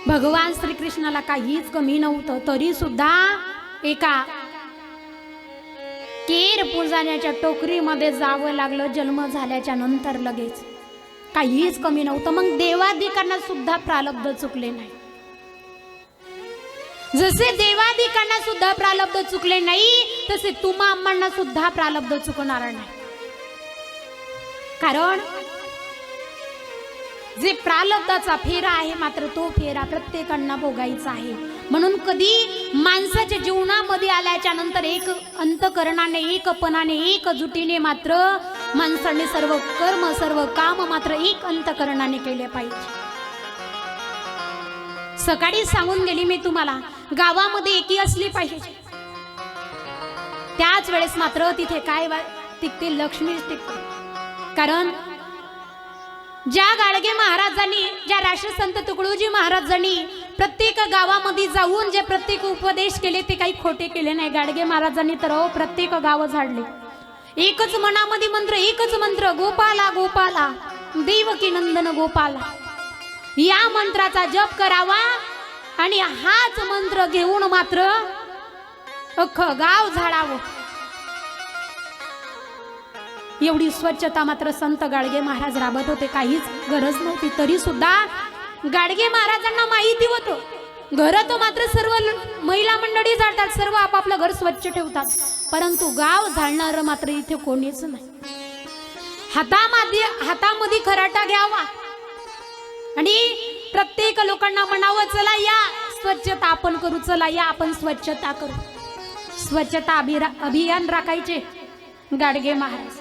भगवान श्रीकृष्णाला काहीच कमी नव्हतं, तरी सुद्धा एका केर पुजाण्याच्या टोकरीमध्ये जावं लागलं जन्म झाल्याच्या नंतर लगेच। काहीच कमी नव्हतं। मग देवादिकांना सुद्धा प्रारब्ध चुकले नाही। जसे देवादिकांना सुद्धा प्रारब्ध चुकले नाही तसे तुम्हा आम्हांना सुद्धा प्रारब्ध चुकणार नाही। कारण जे प्रारब्धाचा फेरा आहे मात्र तो फेरा प्रत्येकांना भोगायचा आहे। म्हणून कधी माणसाच्या जीवनामध्ये आल्याच्या नंतर एक अंतकरणाने, एकपणाने, एकजुटीने मात्र माणसाने सर्व कर्म, सर्व काम मात्र एक अंतकरणाने केले पाहिजे। सकाळी सांगून गेली मी तुम्हाला, गावामध्ये एकी असली पाहिजे। त्याच वेळेस मात्र तिथे काय टिकते? लक्ष्मीच टिकते। कारण ज्या गाडगे महाराजांनी, ज्या राष्ट्रसंत तुकडोजी महाराजांनी प्रत्येक गावामध्ये जाऊन जे प्रत्येक उपदेश केले ते काही खोटे केले नाही। गाडगे महाराजांनी तर प्रत्येक गाव झाडले। एकच मनामध्ये मंत्र, एकच मंत्र, गोपाला गोपाला देवकी नंदन गोपाला, या मंत्राचा जप करावा आणि हाच मंत्र घेऊन मात्र अख्खं गाव झाडावं। एवढी स्वच्छता मात्र संत गाडगे महाराज राबत होते। काहीच गरज नव्हती, तरी सुद्धा गाडगे महाराजांना माहिती होतं घर तर मात्र सर्व महिला मंडळी झाडतात, सर्व आपापलं घर स्वच्छ ठेवतात, परंतु गाव झाडणार मात्र इथे कोणीच नाही। हातामध्ये खराटा घ्यावा आणि प्रत्येक लोकांना म्हणावं, चला या स्वच्छता आपण करू, चला या आपण स्वच्छता करू। स्वच्छता अभियान राखायचे गाडगे महाराज।